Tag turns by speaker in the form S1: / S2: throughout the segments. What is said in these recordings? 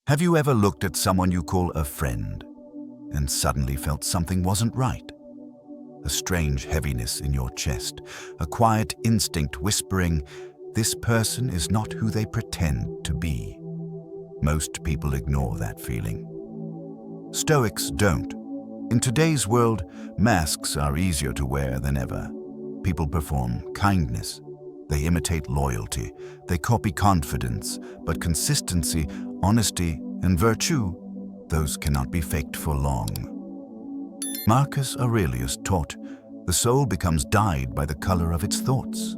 S1: Have you ever looked at someone you call a friend and suddenly felt something wasn't right? A strange heaviness in your chest, a quiet instinct whispering, "This person is not who they pretend to be." Most people ignore that feeling. Stoics don't. In today's world, masks are easier to wear than ever. People perform kindness. They imitate loyalty. They copy confidence. But consistency, honesty, and virtue, those cannot be faked for long. Marcus Aurelius taught, the soul becomes dyed by the color of its thoughts.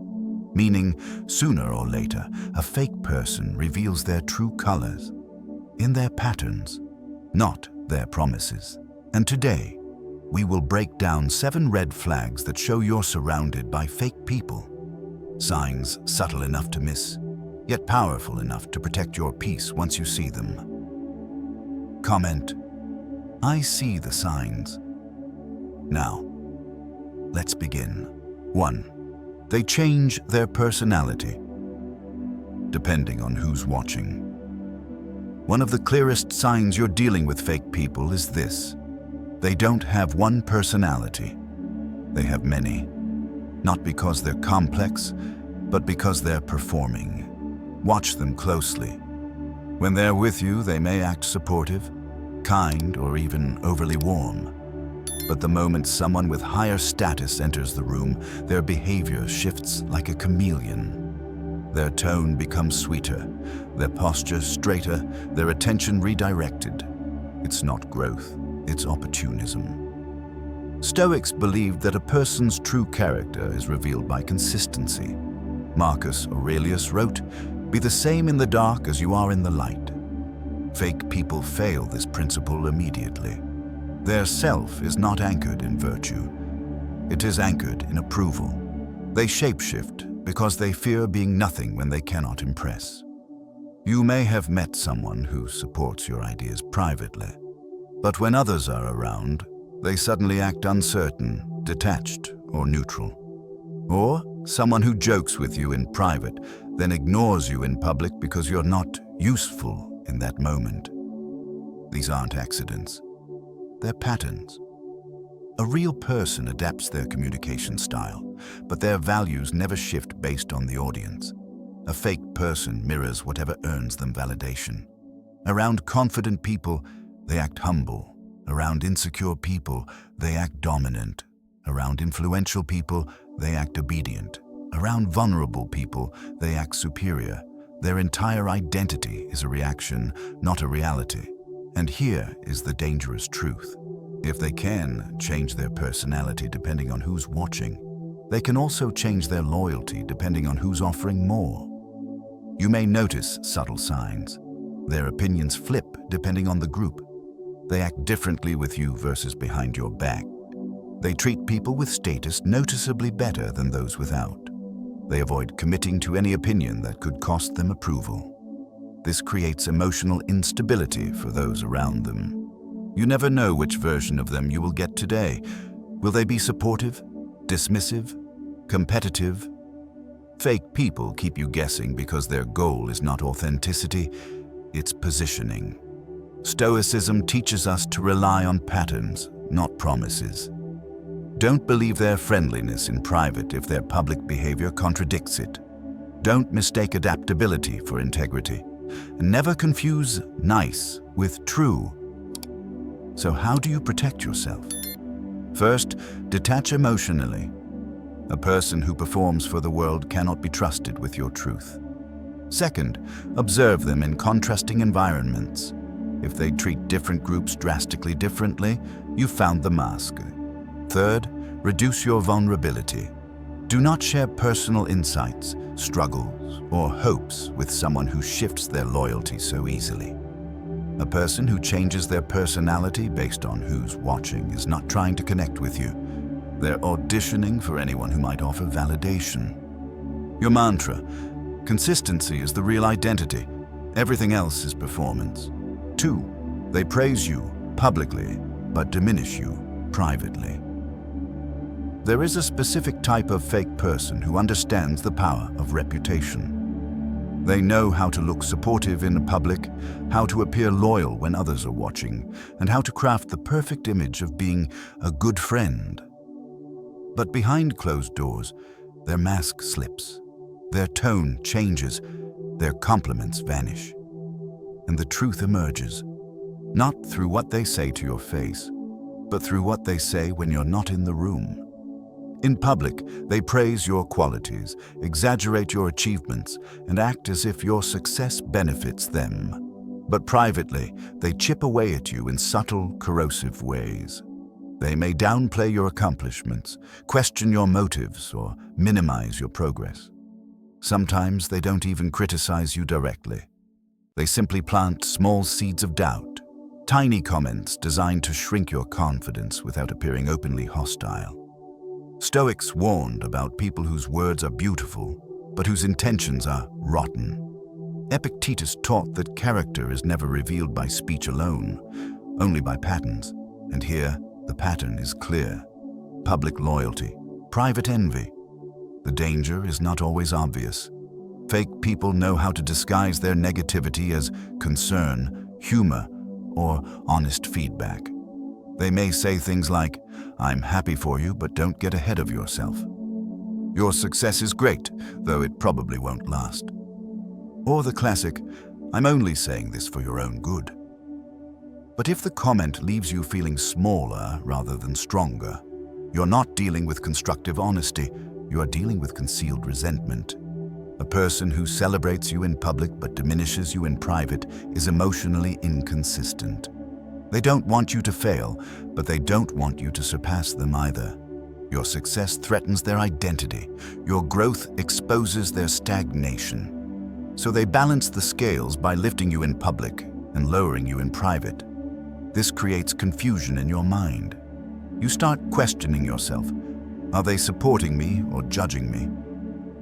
S1: Meaning, sooner or later, a fake person reveals their true colors in their patterns, not their promises. And today, we will break down 7 red flags that show you're surrounded by fake people. Signs subtle enough to miss, yet powerful enough to protect your peace once you see them. Comment, "I see the signs." Now, let's begin. 1. They change their personality, depending on who's watching. One of the clearest signs you're dealing with fake people is this. They don't have one personality. They have many. Not because they're complex, but because they're performing. Watch them closely. When they're with you, they may act supportive, kind, or even overly warm. But the moment someone with higher status enters the room, their behavior shifts like a chameleon. Their tone becomes sweeter, their posture straighter, their attention redirected. It's not growth, it's opportunism. Stoics believed that a person's true character is revealed by consistency. Marcus Aurelius wrote, "Be the same in the dark as you are in the light." Fake people fail this principle immediately. Their self is not anchored in virtue. It is anchored in approval. They shapeshift because they fear being nothing when they cannot impress. You may have met someone who supports your ideas privately, but when others are around, they suddenly act uncertain, detached, or neutral. Or someone who jokes with you in private, then ignores you in public because you're not useful in that moment. These aren't accidents. They're patterns. A real person adapts their communication style, but their values never shift based on the audience. A fake person mirrors whatever earns them validation. Around confident people, they act humble. Around insecure people, they act dominant. Around influential people, they act obedient. Around vulnerable people, they act superior. Their entire identity is a reaction, not a reality. And here is the dangerous truth. If they can change their personality depending on who's watching, they can also change their loyalty depending on who's offering more. You may notice subtle signs. Their opinions flip depending on the group. They act differently with you versus behind your back. They treat people with status noticeably better than those without. They avoid committing to any opinion that could cost them approval. This creates emotional instability for those around them. You never know which version of them you will get today. Will they be supportive, dismissive, competitive? Fake people keep you guessing because their goal is not authenticity, it's positioning. Stoicism teaches us to rely on patterns, not promises. Don't believe their friendliness in private if their public behavior contradicts it. Don't mistake adaptability for integrity. And never confuse nice with true. So how do you protect yourself? First, detach emotionally. A person who performs for the world cannot be trusted with your truth. Second, observe them in contrasting environments. If they treat different groups drastically differently, you've found the mask. Third, reduce your vulnerability. Do not share personal insights, struggles, or hopes with someone who shifts their loyalty so easily. A person who changes their personality based on who's watching is not trying to connect with you. They're auditioning for anyone who might offer validation. Your mantra: consistency is the real identity. Everything else is performance. 2. They praise you publicly, but diminish you privately. There is a specific type of fake person who understands the power of reputation. They know how to look supportive in public, how to appear loyal when others are watching, and how to craft the perfect image of being a good friend. But behind closed doors, their mask slips, their tone changes, their compliments vanish, and the truth emerges, not through what they say to your face, but through what they say when you're not in the room. In public, they praise your qualities, exaggerate your achievements, and act as if your success benefits them. But privately, they chip away at you in subtle, corrosive ways. They may downplay your accomplishments, question your motives, or minimize your progress. Sometimes they don't even criticize you directly. They simply plant small seeds of doubt, tiny comments designed to shrink your confidence without appearing openly hostile. Stoics warned about people whose words are beautiful, but whose intentions are rotten. Epictetus taught that character is never revealed by speech alone, only by patterns. And here, the pattern is clear: public loyalty, private envy. The danger is not always obvious. Fake people know how to disguise their negativity as concern, humor, or honest feedback. They may say things like, "I'm happy for you, but don't get ahead of yourself." "Your success is great, though it probably won't last." Or the classic, "I'm only saying this for your own good." But if the comment leaves you feeling smaller rather than stronger, you're not dealing with constructive honesty, you are dealing with concealed resentment. A person who celebrates you in public but diminishes you in private is emotionally inconsistent. They don't want you to fail, but they don't want you to surpass them either. Your success threatens their identity. Your growth exposes their stagnation. So they balance the scales by lifting you in public and lowering you in private. This creates confusion in your mind. You start questioning yourself. Are they supporting me or judging me?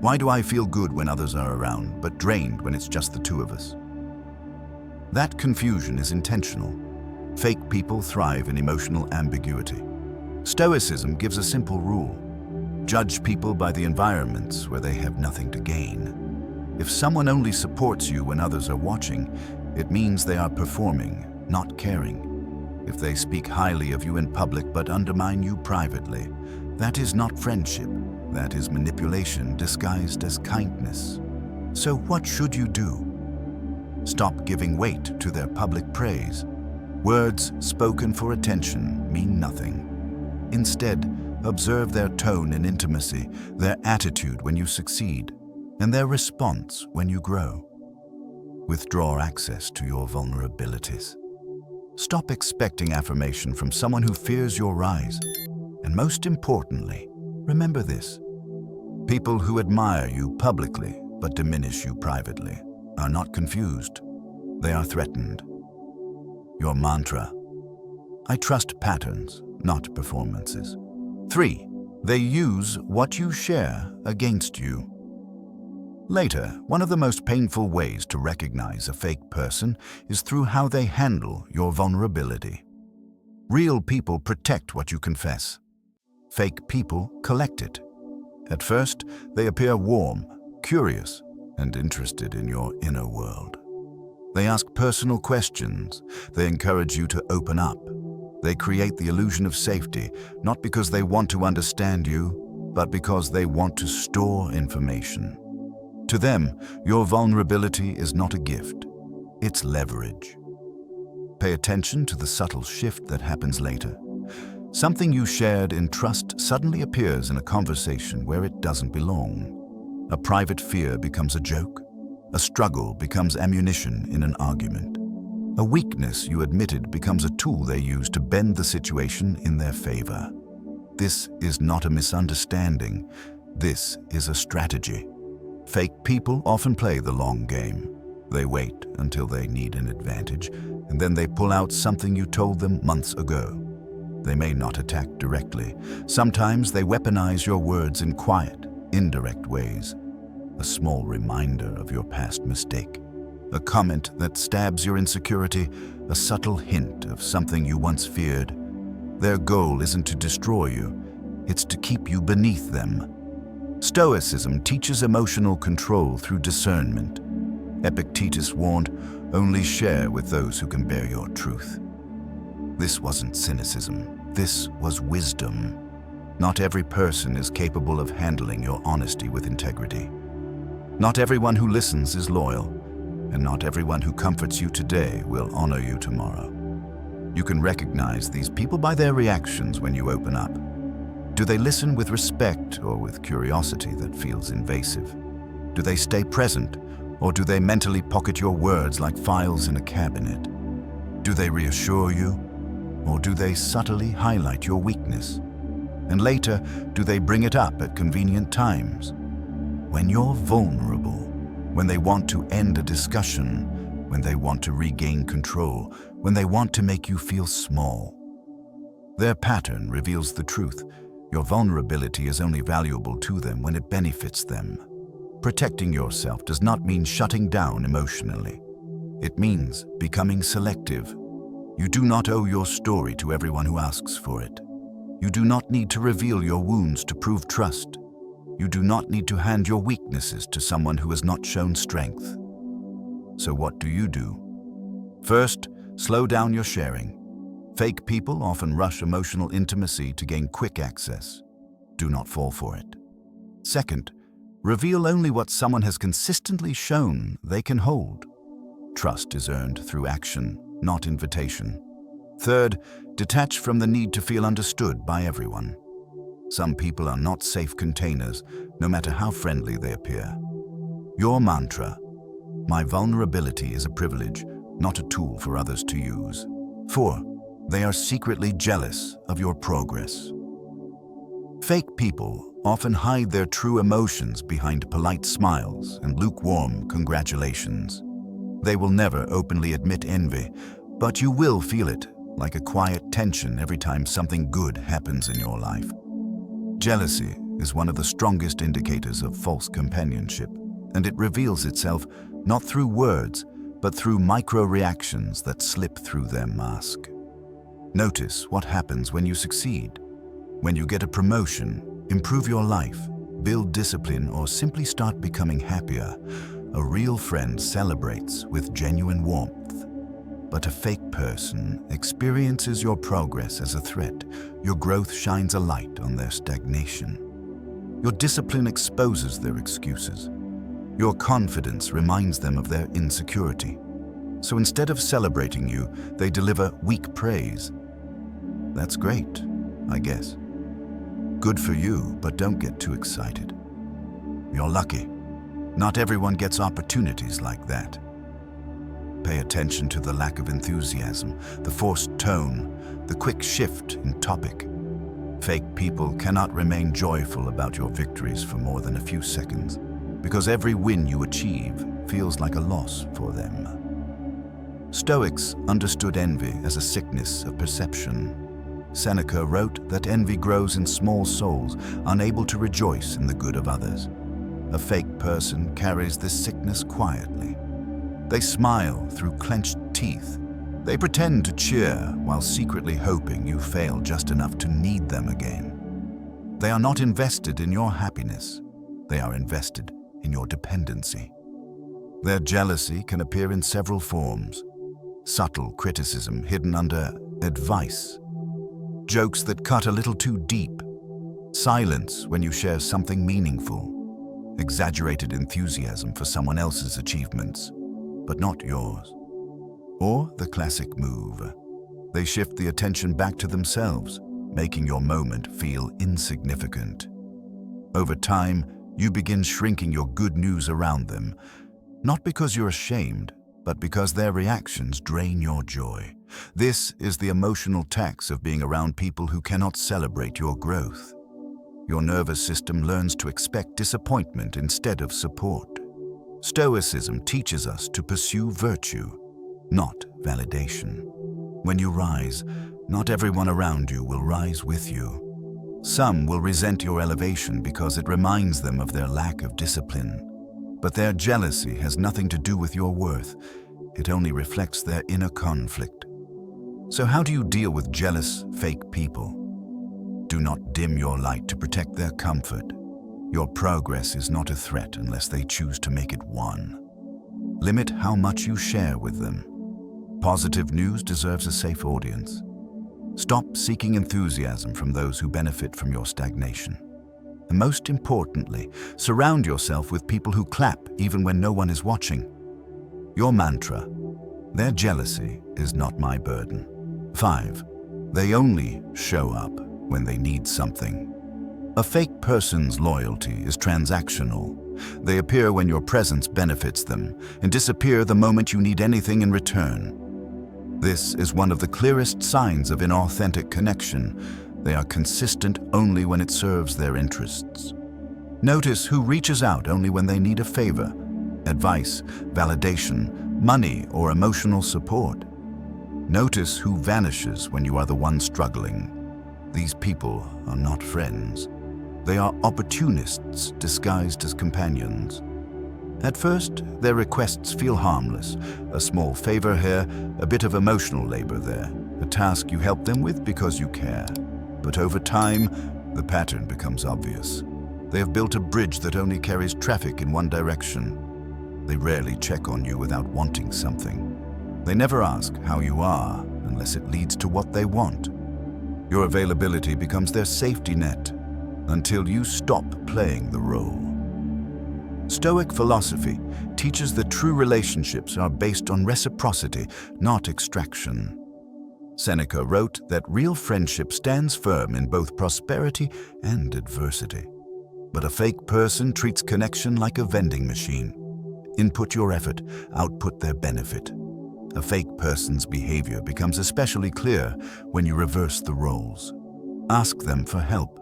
S1: Why do I feel good when others are around, but drained when it's just the two of us? That confusion is intentional. Fake people thrive in emotional ambiguity. Stoicism gives a simple rule: judge people by the environments where they have nothing to gain. If someone only supports you when others are watching, it means they are performing, not caring. If they speak highly of you in public but undermine you privately, that is not friendship. That is manipulation disguised as kindness. So what should you do? Stop giving weight to their public praise. Words spoken for attention mean nothing. Instead, observe their tone in intimacy, their attitude when you succeed, and their response when you grow. Withdraw access to your vulnerabilities. Stop expecting affirmation from someone who fears your rise. And most importantly, remember this: people who admire you publicly but diminish you privately are not confused. They are threatened. Your mantra: I trust patterns, not performances. 3. They use what you share against you. Later, one of the most painful ways to recognize a fake person is through how they handle your vulnerability. Real people protect what you confess. Fake people collect it. At first, they appear warm, curious, and interested in your inner world. They ask personal questions. They encourage you to open up. They create the illusion of safety, not because they want to understand you, but because they want to store information. To them, your vulnerability is not a gift. It's leverage. Pay attention to the subtle shift that happens later. Something you shared in trust suddenly appears in a conversation where it doesn't belong. A private fear becomes a joke. A struggle becomes ammunition in an argument. A weakness you admitted becomes a tool they use to bend the situation in their favor. This is not a misunderstanding. This is a strategy. Fake people often play the long game. They wait until they need an advantage, and then they pull out something you told them months ago. They may not attack directly. Sometimes they weaponize your words in quiet, indirect ways. A small reminder of your past mistake. A comment that stabs your insecurity, a subtle hint of something you once feared. Their goal isn't to destroy you, it's to keep you beneath them. Stoicism teaches emotional control through discernment. Epictetus warned, "Only share with those who can bear your truth." This wasn't cynicism, this was wisdom. Not every person is capable of handling your honesty with integrity. Not everyone who listens is loyal, and not everyone who comforts you today will honor you tomorrow. You can recognize these people by their reactions when you open up. Do they listen with respect or with curiosity that feels invasive? Do they stay present, or do they mentally pocket your words like files in a cabinet? Do they reassure you, or do they subtly highlight your weakness? And later, do they bring it up at convenient times? When you're vulnerable, when they want to end a discussion, when they want to regain control, when they want to make you feel small. Their pattern reveals the truth. Your vulnerability is only valuable to them when it benefits them. Protecting yourself does not mean shutting down emotionally. It means becoming selective. You do not owe your story to everyone who asks for it. You do not need to reveal your wounds to prove trust. You do not need to hand your weaknesses to someone who has not shown strength. So what do? First, slow down your sharing. Fake people often rush emotional intimacy to gain quick access. Do not fall for it. Second, reveal only what someone has consistently shown they can hold. Trust is earned through action, not invitation. Third, detach from the need to feel understood by everyone. Some people are not safe containers, no matter how friendly they appear. Your mantra: "My vulnerability is a privilege, not a tool for others to use." 4. They are secretly jealous of your progress. Fake people often hide their true emotions behind polite smiles and lukewarm congratulations. They will never openly admit envy, but you will feel it, like a quiet tension every time something good happens in your life. Jealousy is one of the strongest indicators of false companionship, and it reveals itself not through words, but through micro-reactions that slip through their mask. Notice what happens when you succeed. When you get a promotion, improve your life, build discipline, or simply start becoming happier, a real friend celebrates with genuine warmth. But a fake person experiences your progress as a threat. Your growth shines a light on their stagnation. Your discipline exposes their excuses. Your confidence reminds them of their insecurity. So instead of celebrating you, they deliver weak praise. That's great, I guess. Good for you, but don't get too excited. You're lucky. Not everyone gets opportunities like that. Pay attention to the lack of enthusiasm, the forced tone, the quick shift in topic. Fake people cannot remain joyful about your victories for more than a few seconds, because every win you achieve feels like a loss for them. Stoics understood envy as a sickness of perception. Seneca wrote that envy grows in small souls, unable to rejoice in the good of others. A fake person carries this sickness quietly. They smile through clenched teeth. They pretend to cheer while secretly hoping you fail just enough to need them again. They are not invested in your happiness. They are invested in your dependency. Their jealousy can appear in several forms. Subtle criticism hidden under advice. Jokes that cut a little too deep. Silence when you share something meaningful. Exaggerated enthusiasm for someone else's achievements, but not yours. Or the classic move. They shift the attention back to themselves, making your moment feel insignificant. Over time, you begin shrinking your good news around them, not because you're ashamed, but because their reactions drain your joy. This is the emotional tax of being around people who cannot celebrate your growth. Your nervous system learns to expect disappointment instead of support. Stoicism teaches us to pursue virtue, not validation. When you rise, not everyone around you will rise with you. Some will resent your elevation because it reminds them of their lack of discipline. But their jealousy has nothing to do with your worth. It only reflects their inner conflict. So how do you deal with jealous, fake people? Do not dim your light to protect their comfort. Your progress is not a threat unless they choose to make it one. Limit how much you share with them. Positive news deserves a safe audience. Stop seeking enthusiasm from those who benefit from your stagnation. And most importantly, surround yourself with people who clap even when no one is watching. Your mantra: their jealousy is not my burden. 5. They only show up when they need something. A fake person's loyalty is transactional. They appear when your presence benefits them and disappear the moment you need anything in return. This is one of the clearest signs of inauthentic connection. They are consistent only when it serves their interests. Notice who reaches out only when they need a favor, advice, validation, money, or emotional support. Notice who vanishes when you are the one struggling. These people are not friends. They are opportunists disguised as companions. At first, their requests feel harmless. A small favor here, a bit of emotional labor there, a task you help them with because you care. But over time, the pattern becomes obvious. They have built a bridge that only carries traffic in one direction. They rarely check on you without wanting something. They never ask how you are unless it leads to what they want. Your availability becomes their safety net until you stop playing the role. Stoic philosophy teaches that true relationships are based on reciprocity, not extraction. Seneca wrote that real friendship stands firm in both prosperity and adversity. But a fake person treats connection like a vending machine. Input your effort, output their benefit. A fake person's behavior becomes especially clear when you reverse the roles. Ask them for help.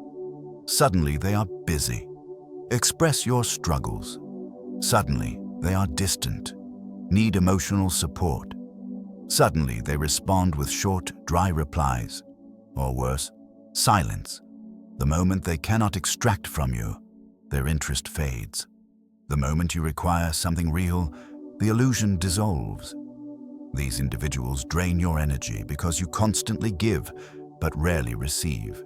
S1: Suddenly they are busy. Express your struggles. Suddenly they are distant. Need emotional support. Suddenly they respond with short, dry replies. Or worse, silence. The moment they cannot extract from you, their interest fades. The moment you require something real, the illusion dissolves. These individuals drain your energy because you constantly give, but rarely receive.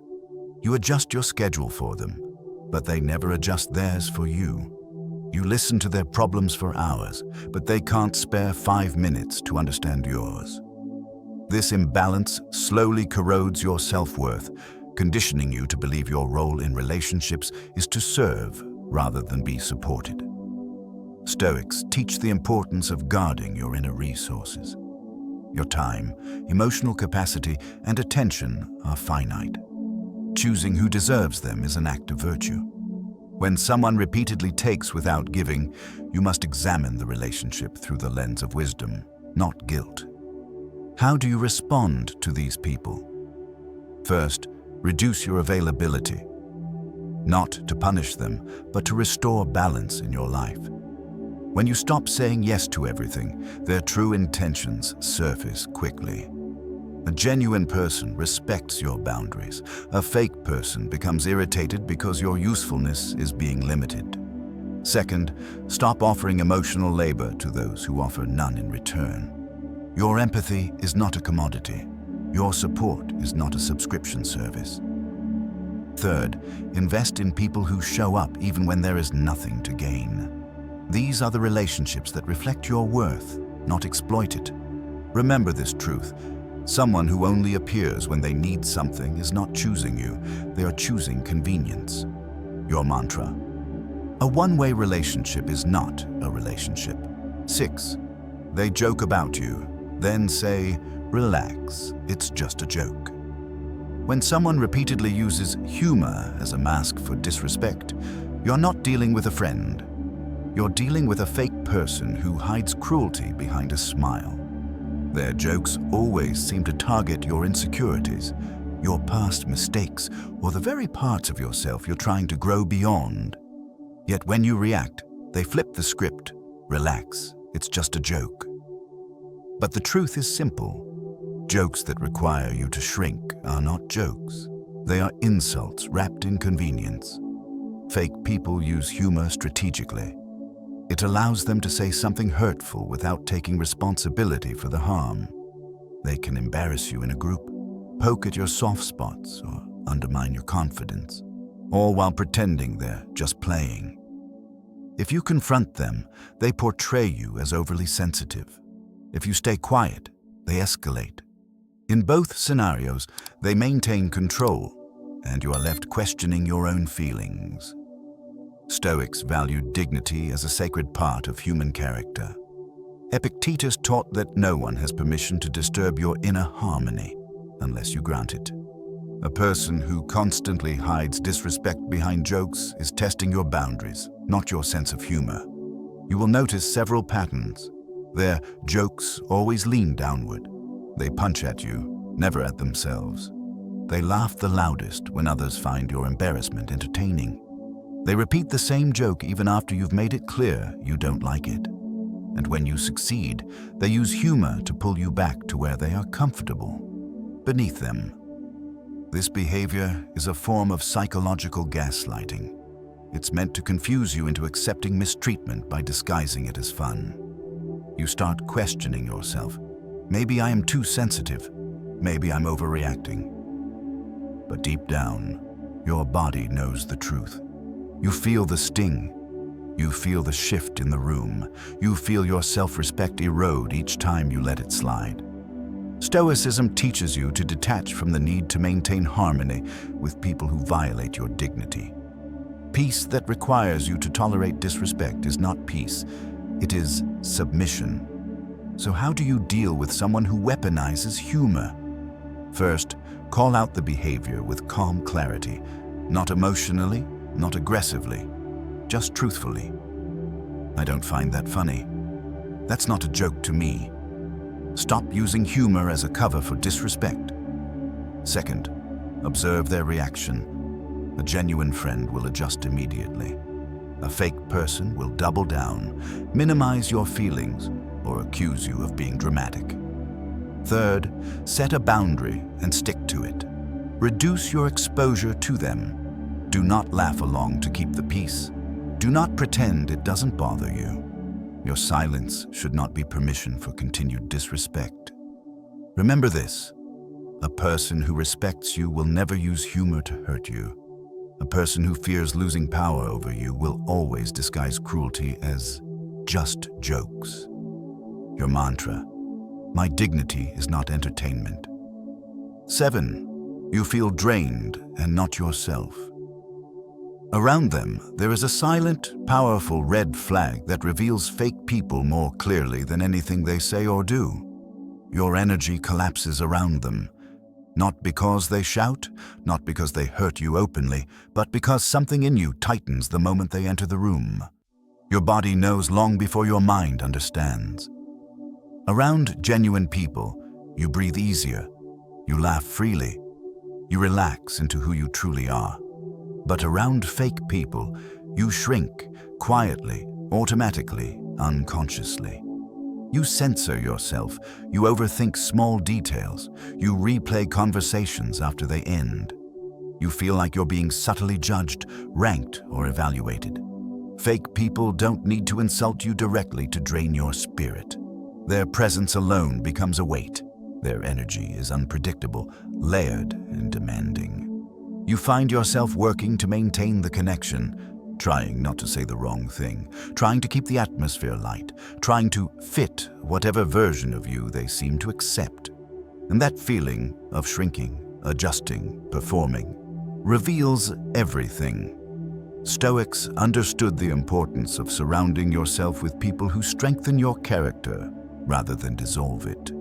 S1: You adjust your schedule for them, but they never adjust theirs for you. You listen to their problems for hours, but they can't spare 5 minutes to understand yours. This imbalance slowly corrodes your self-worth, conditioning you to believe your role in relationships is to serve rather than be supported. Stoics teach the importance of guarding your inner resources. Your time, emotional capacity, and attention are finite. Choosing who deserves them is an act of virtue. When someone repeatedly takes without giving, you must examine the relationship through the lens of wisdom, not guilt. How do you respond to these people? First, reduce your availability. Not to punish them, but to restore balance in your life. When you stop saying yes to everything, their true intentions surface quickly. A genuine person respects your boundaries. A fake person becomes irritated because your usefulness is being limited. Second, stop offering emotional labor to those who offer none in return. Your empathy is not a commodity. Your support is not a subscription service. Third, invest in people who show up even when there is nothing to gain. These are the relationships that reflect your worth, not exploit it. Remember this truth. Someone who only appears when they need something is not choosing you. They are choosing convenience. Your mantra: a one-way relationship is not a relationship. 6. They joke about you, then say, relax, it's just a joke. When someone repeatedly uses humor as a mask for disrespect, you're not dealing with a friend. You're dealing with a fake person who hides cruelty behind a smile. Their jokes always seem to target your insecurities, your past mistakes, or the very parts of yourself you're trying to grow beyond. Yet when you react, they flip the script. Relax, it's just a joke. But the truth is simple. Jokes that require you to shrink are not jokes. They are insults wrapped in convenience. Fake people use humor strategically. It allows them to say something hurtful without taking responsibility for the harm. They can embarrass you in a group, poke at your soft spots, or undermine your confidence, all while pretending they're just playing. If you confront them, they portray you as overly sensitive. If you stay quiet, they escalate. In both scenarios, they maintain control, and you are left questioning your own feelings. Stoics valued dignity as a sacred part of human character. Epictetus taught that no one has permission to disturb your inner harmony unless you grant it. A person who constantly hides disrespect behind jokes is testing your boundaries, not your sense of humor. You will notice several patterns. Their jokes always lean downward. They punch at you, never at themselves. They laugh the loudest when others find your embarrassment entertaining. They repeat the same joke even after you've made it clear you don't like it. And when you succeed, they use humor to pull you back to where they are comfortable, beneath them. This behavior is a form of psychological gaslighting. It's meant to confuse you into accepting mistreatment by disguising it as fun. You start questioning yourself. Maybe I am too sensitive. Maybe I'm overreacting. But deep down, your body knows the truth. You feel the sting. You feel the shift in the room. You feel your self-respect erode each time you let it slide. Stoicism teaches you to detach from the need to maintain harmony with people who violate your dignity. Peace that requires you to tolerate disrespect is not peace. It is submission. So how do you deal with someone who weaponizes humor? First, call out the behavior with calm clarity, not emotionally, not aggressively, just truthfully. I don't find that funny. That's not a joke to me. Stop using humor as a cover for disrespect. Second, observe their reaction. A genuine friend will adjust immediately. A fake person will double down, minimize your feelings, or accuse you of being dramatic. Third, set a boundary and stick to it. Reduce your exposure to them. Do not laugh along to keep the peace. Do not pretend it doesn't bother you. Your silence should not be permission for continued disrespect. Remember this: a person who respects you will never use humor to hurt you. A person who fears losing power over you will always disguise cruelty as just jokes. Your mantra: my dignity is not entertainment. 7. You feel drained and not yourself. Around them, there is a silent, powerful red flag that reveals fake people more clearly than anything they say or do. Your energy collapses around them, not because they shout, not because they hurt you openly, but because something in you tightens the moment they enter the room. Your body knows long before your mind understands. Around genuine people, you breathe easier, you laugh freely, you relax into who you truly are. But around fake people, you shrink, quietly, automatically, unconsciously. You censor yourself, you overthink small details, you replay conversations after they end. You feel like you're being subtly judged, ranked, or evaluated. Fake people don't need to insult you directly to drain your spirit. Their presence alone becomes a weight. Their energy is unpredictable, layered, and demanding. You find yourself working to maintain the connection, trying not to say the wrong thing, trying to keep the atmosphere light, trying to fit whatever version of you they seem to accept. And that feeling of shrinking, adjusting, performing, reveals everything. Stoics understood the importance of surrounding yourself with people who strengthen your character rather than dissolve it.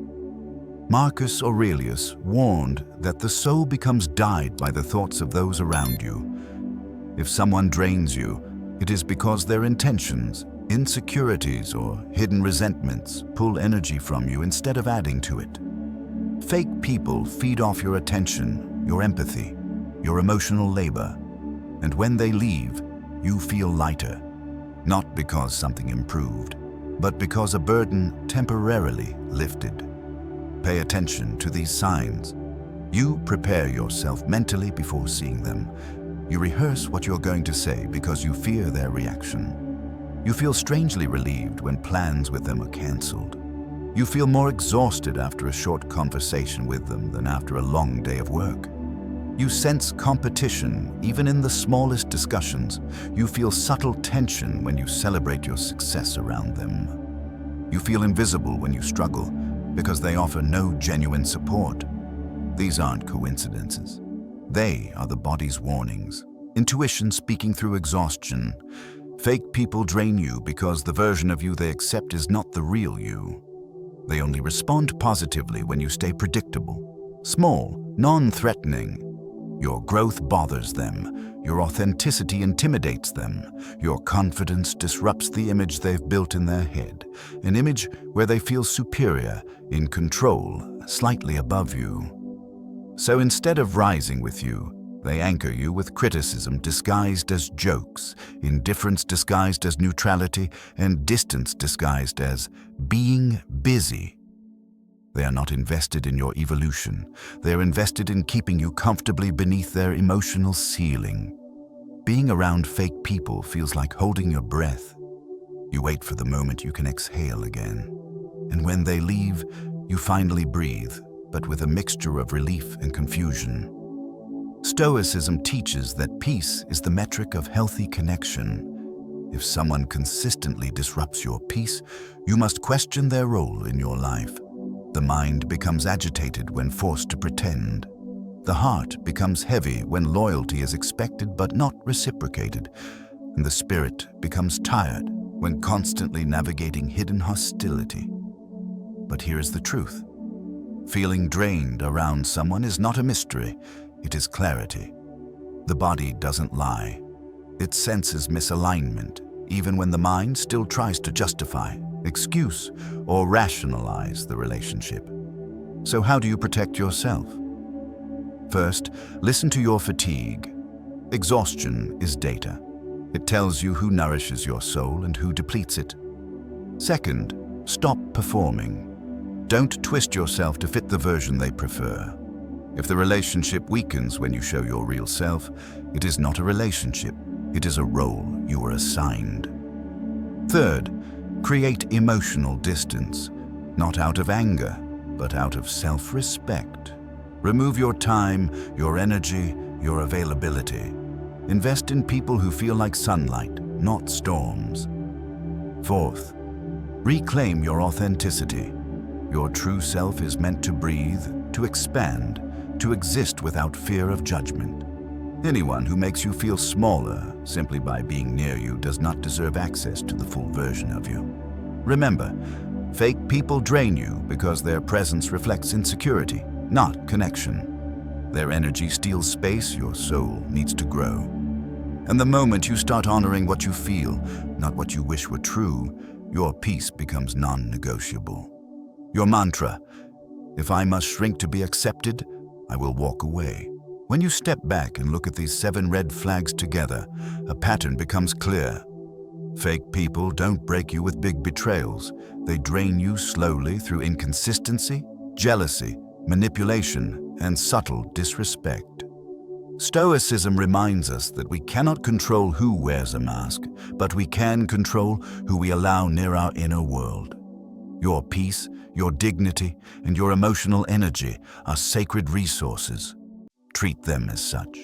S1: Marcus Aurelius warned that the soul becomes dyed by the thoughts of those around you. If someone drains you, it is because their intentions, insecurities, or hidden resentments pull energy from you instead of adding to it. Fake people feed off your attention, your empathy, your emotional labor, and when they leave, you feel lighter, not because something improved, but because a burden temporarily lifted. Pay attention to these signs. You prepare yourself mentally before seeing them. You rehearse what you're going to say because you fear their reaction. You feel strangely relieved when plans with them are canceled. You feel more exhausted after a short conversation with them than after a long day of work. You sense competition even in the smallest discussions. You feel subtle tension when you celebrate your success around them. You feel invisible when you struggle because they offer no genuine support. These aren't coincidences. They are the body's warnings. Intuition speaking through exhaustion. Fake people drain you because the version of you they accept is not the real you. They only respond positively when you stay predictable, small, non-threatening. Your growth bothers them. Your authenticity intimidates them. Your confidence disrupts the image they've built in their head, an image where they feel superior, in control, slightly above you. So instead of rising with you, they anchor you with criticism disguised as jokes, indifference disguised as neutrality, and distance disguised as being busy. They are not invested in your evolution. They are invested in keeping you comfortably beneath their emotional ceiling. Being around fake people feels like holding your breath. You wait for the moment you can exhale again. And when they leave, you finally breathe, but with a mixture of relief and confusion. Stoicism teaches that peace is the metric of healthy connection. If someone consistently disrupts your peace, you must question their role in your life. The mind becomes agitated when forced to pretend. The heart becomes heavy when loyalty is expected but not reciprocated. And the spirit becomes tired when constantly navigating hidden hostility. But here is the truth. Feeling drained around someone is not a mystery. It is clarity. The body doesn't lie. It senses misalignment, even when the mind still tries to justify, excuse, or rationalize the relationship. So how do you protect yourself? First, listen to your fatigue. Exhaustion is data. It tells you who nourishes your soul and who depletes it. Second, stop performing. Don't twist yourself to fit the version they prefer. If the relationship weakens when you show your real self, it is not a relationship. It is a role you are assigned. Third, create emotional distance, not out of anger, but out of self-respect. Remove your time, your energy, your availability. Invest in people who feel like sunlight, not storms. Fourth, reclaim your authenticity. Your true self is meant to breathe, to expand, to exist without fear of judgment. Anyone who makes you feel smaller simply by being near you does not deserve access to the full version of you. Remember, fake people drain you because their presence reflects insecurity, not connection. Their energy steals space your soul needs to grow. And the moment you start honoring what you feel, not what you wish were true, your peace becomes non-negotiable. Your mantra, if I must shrink to be accepted, I will walk away. When you step back and look at these 7 red flags together, a pattern becomes clear. Fake people don't break you with big betrayals. They drain you slowly through inconsistency, jealousy, manipulation, and subtle disrespect. Stoicism reminds us that we cannot control who wears a mask, but we can control who we allow near our inner world. Your peace, your dignity, and your emotional energy are sacred resources. Treat them as such.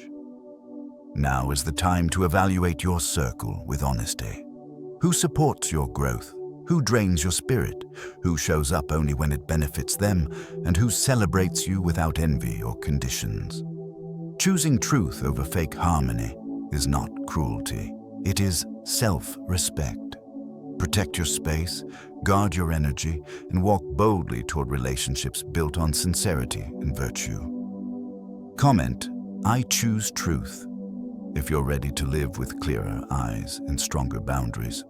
S1: Now is the time to evaluate your circle with honesty. Who supports your growth? Who drains your spirit? Who shows up only when it benefits them? And who celebrates you without envy or conditions? Choosing truth over fake harmony is not cruelty. It is self-respect. Protect your space, guard your energy, and walk boldly toward relationships built on sincerity and virtue. Comment, I choose truth, if you're ready to live with clearer eyes and stronger boundaries.